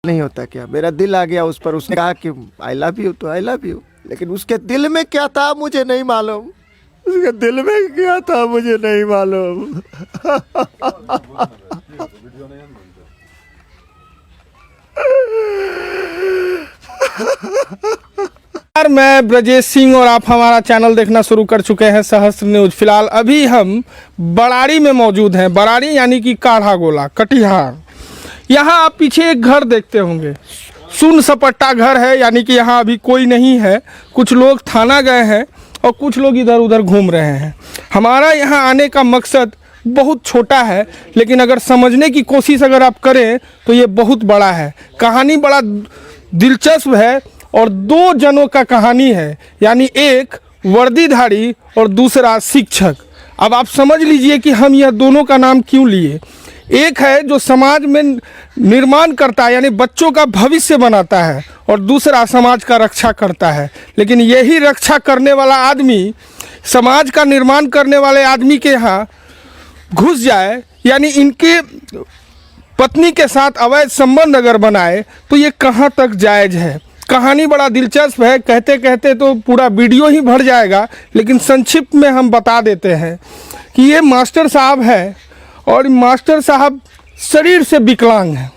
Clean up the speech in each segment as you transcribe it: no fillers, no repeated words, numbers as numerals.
नहीं होता क्या, मेरा दिल आ गया उस पर। उसने कहा कि आई लव यू, तो आई लव यू, लेकिन उसके दिल में क्या था मुझे नहीं मालूम। उसके दिल में क्या था मुझे नहीं मालूम। मैं ब्रजेश सिंह और आप हमारा चैनल देखना शुरू कर चुके हैं सहस्त्र न्यूज। फिलहाल अभी हम बराड़ी में मौजूद हैं। बराड़ी यानी कि काढ़ा गोला, कटिहार। यहाँ आप पीछे एक घर देखते होंगे, सुन सपट्टा घर है, यानी कि यहाँ अभी कोई नहीं है। कुछ लोग थाना गए हैं और कुछ लोग इधर उधर घूम रहे हैं। हमारा यहाँ आने का मकसद बहुत छोटा है, लेकिन अगर समझने की कोशिश अगर आप करें तो ये बहुत बड़ा है। कहानी बड़ा दिलचस्प है और दो जनों का कहानी है, यानी एक वर्दीधारी और दूसरा शिक्षक। अब आप समझ लीजिए कि हम यह दोनों का नाम क्यों लिए। एक है जो समाज में निर्माण करता है, यानी बच्चों का भविष्य बनाता है, और दूसरा समाज का रक्षा करता है। लेकिन यही रक्षा करने वाला आदमी समाज का निर्माण करने वाले आदमी के यहाँ घुस जाए, यानी इनके पत्नी के साथ अवैध संबंध अगर बनाए, तो ये कहाँ तक जायज़ है। कहानी बड़ा दिलचस्प है, कहते कहते तो पूरा वीडियो ही भर जाएगा, लेकिन संक्षिप्त में हम बता देते हैं कि ये मास्टर साहब है और मास्टर साहब शरीर से विकलांग हैं।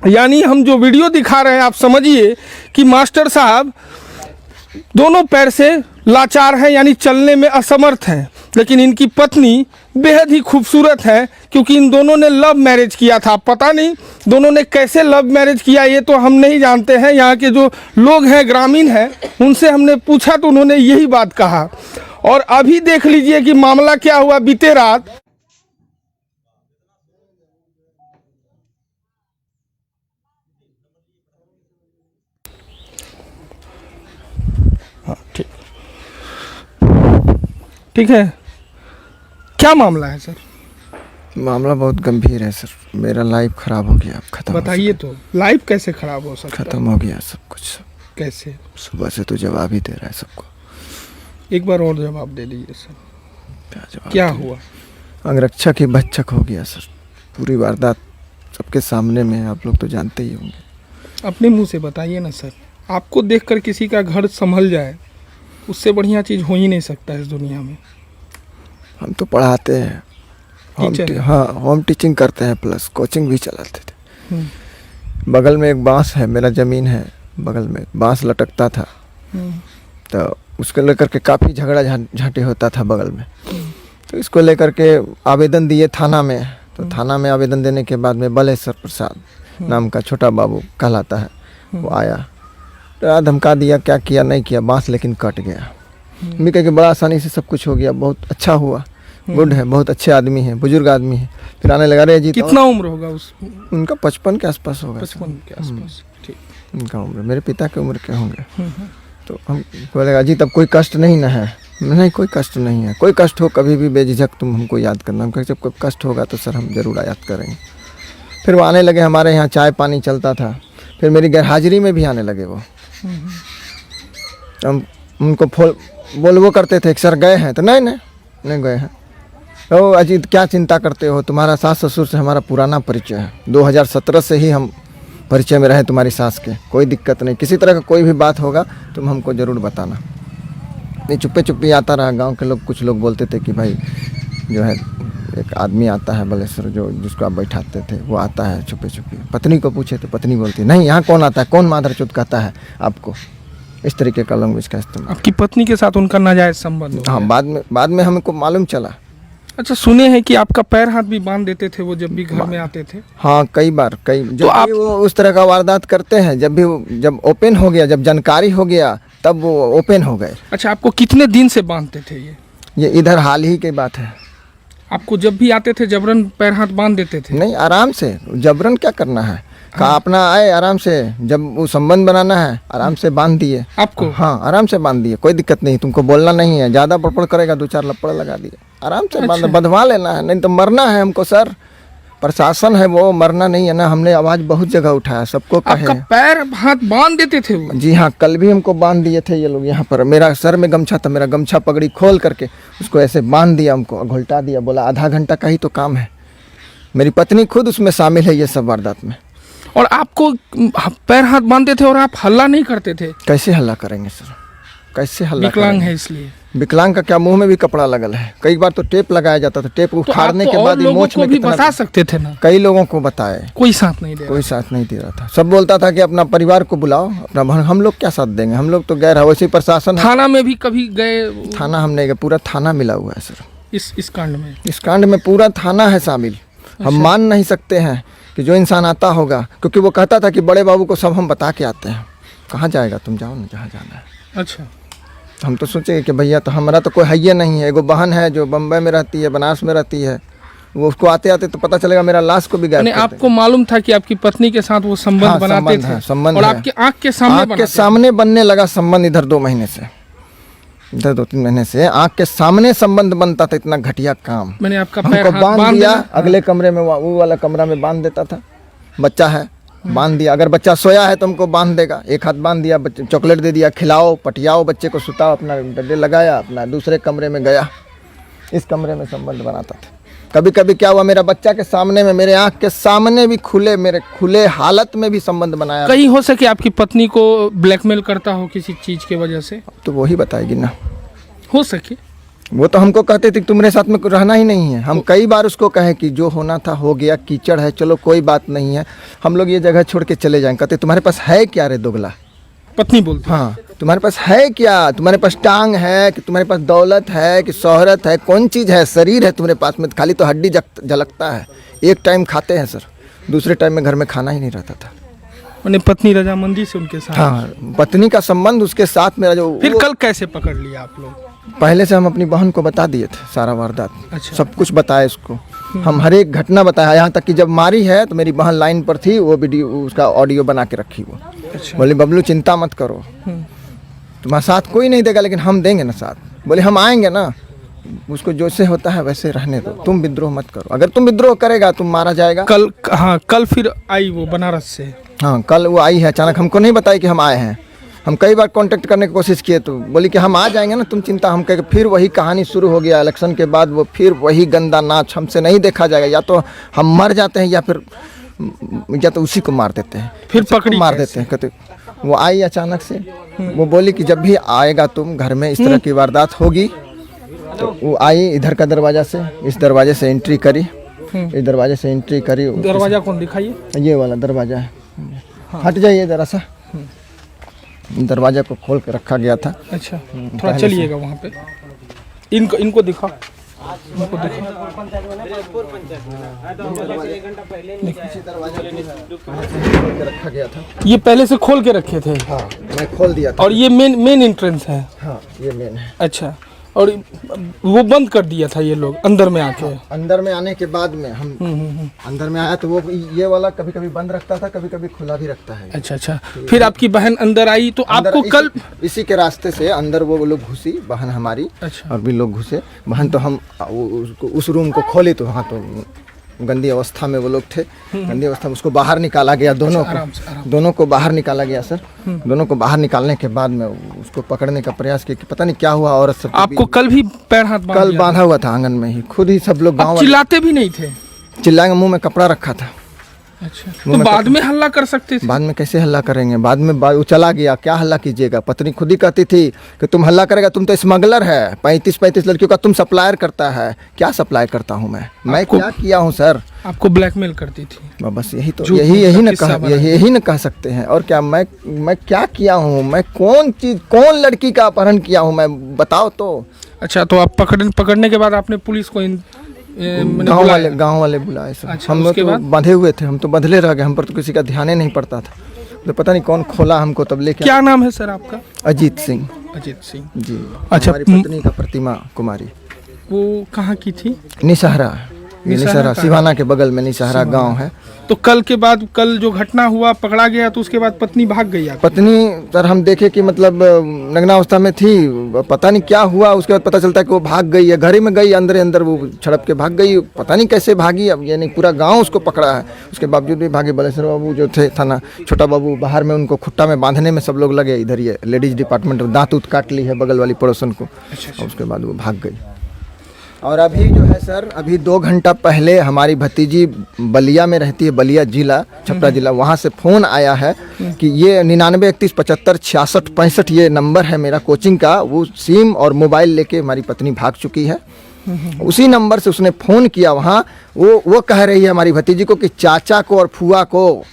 यानी हम जो वीडियो दिखा रहे हैं, आप समझिए कि मास्टर साहब दोनों पैर से लाचार हैं, यानी चलने में असमर्थ हैं। लेकिन इनकी पत्नी बेहद ही खूबसूरत है, क्योंकि इन दोनों ने लव मैरिज किया था। पता नहीं दोनों ने कैसे लव मैरिज किया, ये तो हम नहीं जानते हैं। यहाँ के जो लोग हैं, ग्रामीण हैं, उनसे हमने पूछा तो उन्होंने यही बात कहा। और अभी देख लीजिए कि मामला क्या हुआ बीते रात। हाँ, ठीक है। क्या मामला है सर? मामला बहुत गंभीर है सर। मेरा लाइफ खराब हो गया, खत्म। बताइए तो, लाइफ कैसे खराब हो सकता है? खत्म हो गया सब कुछ। कैसे? सुबह से तो जवाब ही दे रहा है सबको। एक बार और जवाब दे दीजिए सर। क्या हुआ? अंगरक्षक ही भक्षक हो गया सर। पूरी वारदात सबके सामने में है, आप लोग तो जानते ही होंगे। अपने मुंह से बताइए ना सर। आपको देखकर किसी का घर संभल जाए, उससे बढ़िया चीज़ हो ही नहीं सकता इस दुनिया में। हम तो पढ़ाते हैं, होम टीचिंग करते हैं, प्लस कोचिंग भी चलाते थे। बगल में एक बांस है, मेरा ज़मीन है, बगल में बांस लटकता था, तो उसको लेकर के काफ़ी झगड़ा झांटी होता था बगल में। तो इसको लेकर के आवेदन दिए थाना में। तो थाना में आवेदन देने के बाद में बलेश्वर प्रसाद नाम का छोटा बाबू कहलाता है, वो आया, तो धमका दिया, क्या किया नहीं किया, बांस लेकिन कट गया। मैं कह के बड़ा आसानी से सब कुछ हो गया, बहुत अच्छा हुआ, गुड है, बहुत अच्छे आदमी है, बुजुर्ग आदमी है। फिर आने लगा, रे जी कितना उम्र होगा उनका? 55 के आसपास होगा। 55 के आसपास, ठीक। उनका उम्र मेरे पिता के उम्र के होंगे। तो हम बोलेगा, जी तब कोई कष्ट नहीं ना है? नहीं, कोई कष्ट नहीं है। कोई कष्ट हो कभी भी बेझिझक तुम हमको याद करना। हम कहे जब कोई कष्ट होगा तो सर हम ज़रूर याद करेंगे। फिर वो आने लगे, हमारे यहाँ चाय पानी चलता था। फिर मेरी गैर हाजिरी में भी आने लगे वो। हम उनको बोलवो करते थे, सर गए हैं? तो नहीं गए हैं। तो अजीत क्या चिंता करते हो, तुम्हारा सास ससुर से हमारा पुराना परिचय है, 2017 से ही हम परिचय में रहे तुम्हारी सास के। कोई दिक्कत नहीं, किसी तरह का कोई भी बात होगा तुम हमको ज़रूर बताना। नहीं, चुप्पे आता रहा। गांव के लोग, कुछ लोग बोलते थे कि भाई जो है एक आदमी आता है बलेश्वर, जो जिसको आप बैठाते थे, वो आता है छुपे। पत्नी को पूछे तो पत्नी बोलती नहीं, यहाँ कौन आता है, कौन मादरचोद कहता है आपको। इस तरीके का लैंग्वेज का इस्तेमाल। आपकी पत्नी के साथ उनका नाजायज संबंध? हाँ, बाद में हमको मालूम चला। अच्छा, सुने हैं कि आपका पैर हाथ भी बांध देते थे वो जब भी घर में आते थे? हाँ, कई बार जब आप वो उस तरह का वारदात करते हैं, जब ओपन हो गया, जब जानकारी हो गया, तब वो ओपन हो गए। अच्छा, आपको कितने दिन से बांधते थे ये इधर हाल ही की बात है। आपको जब भी आते थे जबरन पैर हाथ बांध देते थे? नहीं, आराम से। जबरन क्या करना है, कहा अपना आए आराम से, जब वो संबंध बनाना है आराम से बांध दिए आपको। हाँ, आराम से बांध दिए, कोई दिक्कत नहीं, तुमको बोलना नहीं है, ज़्यादा बड़बड़ करेगा 2-4 लपड़ लगा दिए, आराम से बांध, बंधवा लेना है, नहीं तो मरना है हमको सर। प्रशासन है वो, मरना नहीं है ना। हमने आवाज़ बहुत जगह उठाया, सबको कहे। आपका पैर हाथ बांध देते थे वो? जी हाँ, कल भी हमको बांध दिए थे ये लोग। यहाँ पर मेरा सर में गमछा था, मेरा गमछा पगड़ी खोल करके उसको ऐसे बांध दिया, हमको घुलटा दिया, बोला आधा घंटा का ही तो काम है। मेरी पत्नी खुद उसमें शामिल है ये सब वारदात में। और आपको पैर हाथ बांधते थे और आप हल्ला नहीं करते थे? कैसे हल्ला करेंगे सर, कैसे हल्ला विकलांग करेंगे? है इसलिए। विकलांग का क्या, मुंह में भी कपड़ा लगल है, कई बार तो टेप लगाया जाता था, टेप तो आप उखाड़ने तो के और बाद ही लोगों मोछ को में भी कितना, बता सकते थे ना। कई लोगों को बताए, कोई साथ नहीं दे रहा। कोई साथ नहीं दे रहा था। सब बोलता था कि अपना परिवार को बुलाओ, अपना हम लोग क्या साथ देंगे, हम लोग तो गैर है। वैसे प्रशासन है, थाना में भी कभी गए? थाना हम नहीं गए, पूरा थाना मिला हुआ है सर इस कांड में। इस कांड में पूरा थाना है शामिल। हम मान नहीं सकते हैं कि जो इंसान आता होगा, क्योंकि वो कहता था कि बड़े बाबू को सब हम बता के आते हैं। कहाँ जाएगा, तुम जाओ ना जहाँ जाना है। अच्छा, हम तो सोचे कि भैया तो हमारा तो कोई है ही नहीं है। एगो बहन है जो बम्बई में रहती है, बनारस में रहती है, वो उसको आते आते तो पता चलेगा मेरा लाश को भी गायब कर देगा। आपको मालूम था कि आपकी पत्नी के साथ वो संबंध हाँ, बनाते संबंध थे? है, संबंध और है। आपके आंख के सामने आँख के सामने बनने लगा संबंध। इधर 2 महीने से, इधर 2-3 महीने से आँख के सामने संबंध बनता था। इतना घटिया काम। मैंने आपका पैर हमको हाथ बांध दिया, देना? अगले कमरे में वो वाला कमरा में बांध देता था। बच्चा है, बांध दिया। अगर बच्चा सोया है तो हमको बांध देगा, एक हाथ बांध दिया, बच्चे चॉकलेट दे दिया, खिलाओ पटियाओ बच्चे को, सुताओ, अपना डंडे लगाया, अपना दूसरे कमरे में गया। इस कमरे में संबंध बनाता था। कभी कभी क्या हुआ, मेरा बच्चा के सामने में, मेरे आँख के सामने भी खुले, मेरे खुले हालत में भी संबंध बनाया। कहीं हो सके आपकी पत्नी को ब्लैकमेल करता हो किसी चीज की वजह से? तो वही बताएगी ना। हो सके। वो तो हमको कहते थे तुम्हारे साथ में रहना ही नहीं है। हम कई बार उसको कहे कि जो होना था हो गया, कीचड़ है, चलो कोई बात नहीं है, हम लोग ये जगह छोड़ के चले जाएं। कहते तुम्हारे पास है क्या रे दोगला? पत्नी बोलती? हाँ, तुम्हारे पास है क्या? तुम्हारे पास टांग है कि तुम्हारे पास दौलत है कि शोहरत है? कौन चीज़ है? शरीर है तुम्हारे पास में, खाली तो हड्डी झलकता है। एक टाइम खाते हैं सर, दूसरे टाइम में घर में खाना ही नहीं रहता था। मैंने पत्नी रजामंदी से उनके साथ? हाँ, पत्नी का संबंध उसके साथ मेरा जो। फिर कल कैसे पकड़ लिया आप लोग? पहले से हम अपनी बहन को बता दिए थे सारा वारदात। अच्छा। सब कुछ बताया उसको, हम हर एक घटना बताया। यहाँ तक कि जब मारी है तो मेरी बहन लाइन पर थी, वो वीडियो उसका ऑडियो बना के रखी वो। अच्छा। बोले बबलू चिंता मत करो, तुम्हारा साथ कोई नहीं देगा, लेकिन हम देंगे ना साथ। बोले हम आएंगे ना, उसको जैसे होता है वैसे रहने दो, तुम विद्रोह मत करो। अगर तुम विद्रोह करेगा तुम मारा जाएगा। कल, हाँ, कल फिर आई वो बनारस से? हाँ, कल वो आई है अचानक, हमको नहीं बताई कि हम आए हैं। हम कई बार कांटेक्ट करने की कोशिश किए तो बोली कि हम आ जाएंगे ना, तुम चिंता। हम कहे फिर वही कहानी शुरू हो गया। इलेक्शन के बाद वो फिर वही गंदा नाच, हमसे नहीं देखा जाएगा, या तो हम मर जाते हैं या तो उसी को मार देते हैं। फिर पकड़ी मार देते हैं। कहते वो आई अचानक से, वो बोली कि जब भी आएगा तुम घर में इस तरह की वारदात होगी। तो वो आई इधर का दरवाजा से, इस दरवाजे से एंट्री करी, इस दरवाजे से एंट्री करी। दरवाजा कौन दिखाइए? ये वाला दरवाजा है, हट जाइए जरा सा। दरवाजा को खोल के रखा गया था। अच्छा, थोड़ा चलिएगा वहाँ पे। इनको दिखा, इनको दिखा। रखा गया था। ये पहले से खोल के रखे थे? हाँ, मैं खोल दिया था। और ये मेन एंट्रेंस है? हाँ, ये मेन है। अच्छा, और वो बंद कर दिया था ये लोग अंदर में आके? अंदर में आने के बाद में हम अंदर में आया तो वो ये वाला कभी कभी बंद रखता था, कभी कभी खुला भी रखता है। अच्छा अच्छा। फिर आपकी बहन अंदर आई तो आपको कल इसी के रास्ते से अंदर वो लोग घुसी, बहन हमारी। अच्छा। और भी लोग घुसे। बहन तो हम उस रूम को खोले तो वहाँ तो गंदी अवस्था में वो लोग थे। गंदी अवस्था में उसको बाहर निकाला गया, दोनों को बाहर निकाला गया सर। दोनों को बाहर निकालने के बाद में उसको पकड़ने का प्रयास किया कि पता नहीं क्या हुआ। औरत सब आपको कल भी पैर हाथ कल बांधा हुआ था आंगन में ही, खुद ही सब लोग गाँव चिल्लाते भी नहीं थे? चिल्लाएंगे, मुंह में कपड़ा रखा था। अच्छा, तो बाद में हल्ला कर सकते थे? बाद में कैसे हल्ला करेंगे? बाद में वो चला गया, क्या हल्ला कीजिएगा? पत्नी खुद ही कहती थी कि तुम हल्ला करेगा, तुम तो स्मगलर है, 35 लड़कियों का तुम सप्लायर करता है। क्या सप्लाई करता हूँ मैं क्या किया हूँ सर? आपको ब्लैकमेल करती थी? बस यही तो यही न कह सकते हैं। और क्या मैं क्या किया हूँ? मैं कौन लड़की का अपहरण किया हूँ मैं, बताओ तो। अच्छा, तो आप पकड़ने के बाद आपने पुलिस को गांव वाले बुलाए सब। अच्छा, हम लोग तो बंधे हुए थे, हम तो बंधले रह गए, हम पर तो किसी का ध्यान ही नहीं पड़ता था। तो पता नहीं कौन खोला हमको तब लेके। क्या नाम है सर आपका? अजीत सिंह। अजीत सिंह जी। अच्छा, हमारी पत्नी का प्रतिमा कुमारी। वो कहाँ की थी? निसहरा सिवाना के बगल में निसहरा गांव है। तो कल जो घटना हुआ, पकड़ा गया तो उसके बाद पत्नी भाग गई? पत्नी सर हम देखे कि मतलब नग्नावस्था में थी, पता नहीं क्या हुआ। उसके बाद पता चलता है कि वो भाग गई है, घर ही में गई, अंदर वो छड़प के भाग गई। पता नहीं कैसे भागी, अब ये नहीं पूरा गांव उसको पकड़ा है। उसके बावजूद भी भागी। बलेश्वर बाबू जो थे थाना, छोटा बाबू बाहर में, उनको खुट्टा में बांधने में सब लोग लगे। इधर ये लेडीज डिपार्टमेंट दांत काट ली है बगल वाली पड़ोसन को। और उसके बाद वो भाग गई। और अभी जो है सर, अभी 2 घंटा पहले हमारी भतीजी बलिया में रहती है, बलिया जिला, छपरा जिला, वहाँ से फ़ोन आया है कि ये 99 31 75 66 65 ये नंबर है मेरा कोचिंग का, वो सिम और मोबाइल लेके हमारी पत्नी भाग चुकी है। उसी नंबर से उसने फ़ोन किया वहाँ, वो कह रही है हमारी भतीजी को कि चाचा को और फुआ को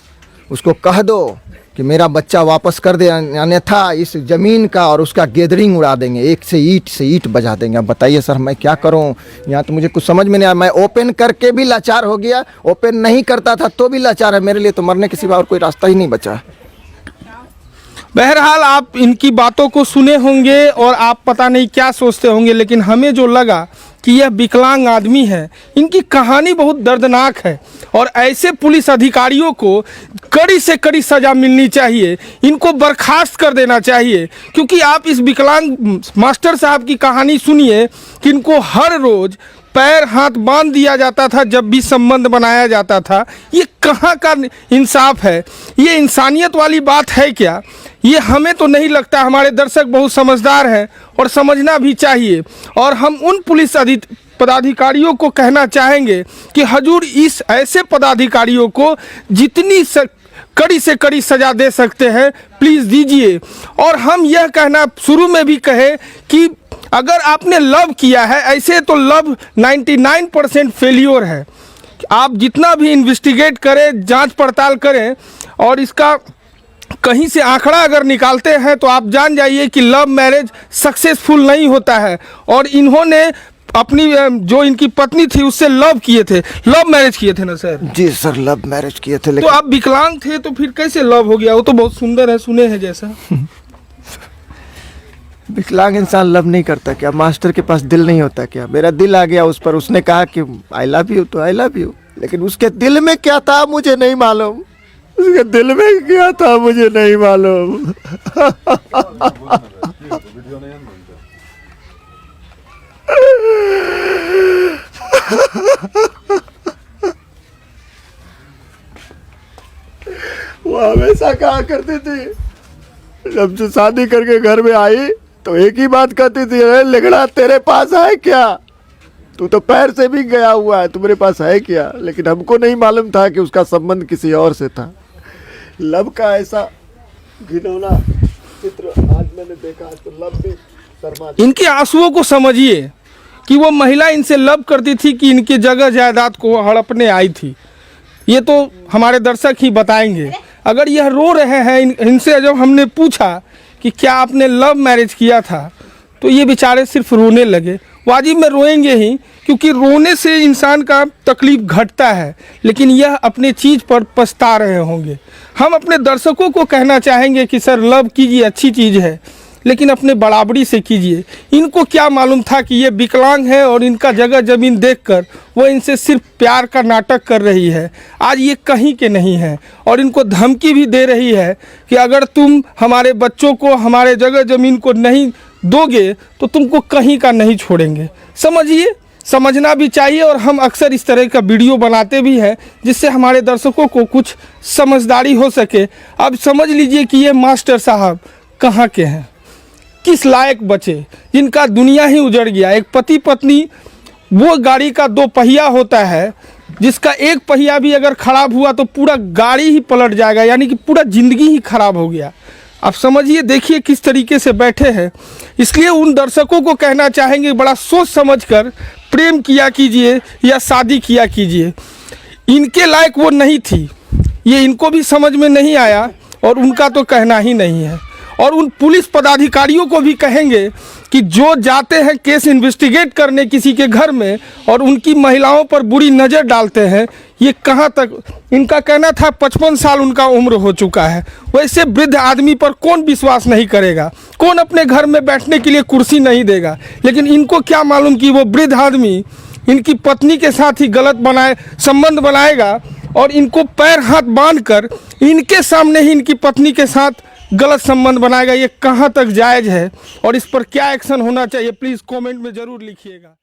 उसको कह दो कि मेरा बच्चा वापस कर दे, अन्यथा इस ज़मीन का और उसका गैदरिंग उड़ा देंगे, एक से ईंट बजा देंगे। अब बताइए सर मैं क्या करूं, यहाँ तो मुझे कुछ समझ में नहीं आया। मैं ओपन करके भी लाचार हो गया, ओपन नहीं करता था तो भी लाचार है। मेरे लिए तो मरने के सिवा और कोई रास्ता ही नहीं बचा। बहरहाल आप इनकी बातों को सुने होंगे और आप पता नहीं क्या सोचते होंगे, लेकिन हमें जो लगा कि यह विकलांग आदमी है, इनकी कहानी बहुत दर्दनाक है और ऐसे पुलिस अधिकारियों को कड़ी से कड़ी सज़ा मिलनी चाहिए, इनको बर्खास्त कर देना चाहिए। क्योंकि आप इस विकलांग मास्टर साहब की कहानी सुनिए कि इनको हर रोज़ पैर हाथ बांध दिया जाता था जब भी संबंध बनाया जाता था। ये कहाँ का इंसाफ है? ये इंसानियत वाली बात है क्या? ये हमें तो नहीं लगता। हमारे दर्शक बहुत समझदार हैं और समझना भी चाहिए। और हम उन पुलिस पदाधिकारियों को कहना चाहेंगे कि हजूर इस ऐसे पदाधिकारियों को जितनी कड़ी से कड़ी सज़ा दे सकते हैं प्लीज़ दीजिए। और हम यह कहना शुरू में भी कहे कि अगर आपने लव किया है, ऐसे तो लव 99% फेलियर है। आप जितना भी इन्वेस्टिगेट करें, जांच पड़ताल करें और इसका कहीं से आंकड़ा अगर निकालते हैं तो आप जान जाइए कि लव मैरिज सक्सेसफुल नहीं होता है। और इन्होंने अपनी जो इनकी पत्नी थी उससे लव किए थे, लव मैरिज किए थे ना सर? जी सर, लव मैरिज किए थे। तो आप विकलांग थे तो फिर कैसे लव हो गया? वो तो बहुत सुंदर है, सुने हैं जैसा। विकलांग इंसान लव नहीं करता क्या? मास्टर के पास दिल नहीं होता क्या? मेरा दिल आ गया उस पर, उसने कहा कि आई लव यू तो आई लव यू, लेकिन उसके दिल में क्या था मुझे नहीं मालूम। उसके दिल में क्या था मुझे नहीं मालूम। वो हमेशा कहा करती थी, जब से शादी करके घर में आई तो एक ही बात कहती थी, अरे लिगड़ा तेरे पास है क्या? तू तो पैर से भी गया हुआ है, तुम्हारे पास है क्या? लेकिन हमको नहीं मालूम था कि उसका संबंध किसी और से था। लव का ऐसा घिनौना चित्र आज मैंने देखा, तो लव भी शर्मा। इनके आंसुओं को समझिए कि वो महिला इनसे लव करती थी कि इनके जगह जायदाद को हड़पने आई थी। ये तो हमारे दर्शक ही बताएंगे। अगर यह रो रहे हैं, इनसे जब हमने पूछा कि क्या आपने लव मैरिज किया था, तो ये बेचारे सिर्फ रोने लगे। वाजिब में रोएंगे ही, क्योंकि रोने से इंसान का तकलीफ घटता है, लेकिन यह अपने चीज़ पर पछता रहे होंगे। हम अपने दर्शकों को कहना चाहेंगे कि सर लव कीजिए, अच्छी चीज़ है, लेकिन अपने बराबरी से कीजिए। इनको क्या मालूम था कि ये विकलांग है और इनका जगह ज़मीन देखकर वो इनसे सिर्फ प्यार का नाटक कर रही है। आज ये कहीं के नहीं है और इनको धमकी भी दे रही है कि अगर तुम हमारे बच्चों को हमारे जगह ज़मीन को नहीं दोगे तो तुमको कहीं का नहीं छोड़ेंगे। समझिए, समझना भी चाहिए। और हम अक्सर इस तरह का वीडियो बनाते भी हैं जिससे हमारे दर्शकों को कुछ समझदारी हो सके। अब समझ लीजिए कि ये मास्टर साहब कहाँ के हैं, किस लायक बचे, जिनका दुनिया ही उजड़ गया। एक पति पत्नी, वो गाड़ी का 2 पहिया होता है जिसका एक पहिया भी अगर खराब हुआ तो पूरा गाड़ी ही पलट जाएगा, यानी कि पूरा ज़िंदगी ही खराब हो गया। आप समझिए, देखिए किस तरीके से बैठे हैं। इसलिए उन दर्शकों को कहना चाहेंगे बड़ा सोच समझकर प्रेम किया कीजिए या शादी किया कीजिए। इनके लायक वो नहीं थी, ये इनको भी समझ में नहीं आया और उनका तो कहना ही नहीं है। और उन पुलिस पदाधिकारियों को भी कहेंगे कि जो जाते हैं केस इन्वेस्टिगेट करने किसी के घर में और उनकी महिलाओं पर बुरी नज़र डालते हैं, ये कहाँ तक। इनका कहना था 55 साल उनका उम्र हो चुका है। वैसे वृद्ध आदमी पर कौन विश्वास नहीं करेगा, कौन अपने घर में बैठने के लिए कुर्सी नहीं देगा। लेकिन इनको क्या मालूम कि वो वृद्ध आदमी इनकी पत्नी के साथ ही गलत संबंध बनाएगा और इनको पैर हाथ बांधकर इनके सामने ही इनकी पत्नी के साथ गलत संबंध बनाएगा। ये कहाँ तक जायज़ है और इस पर क्या एक्शन होना चाहिए, प्लीज़ कमेंट में ज़रूर लिखिएगा।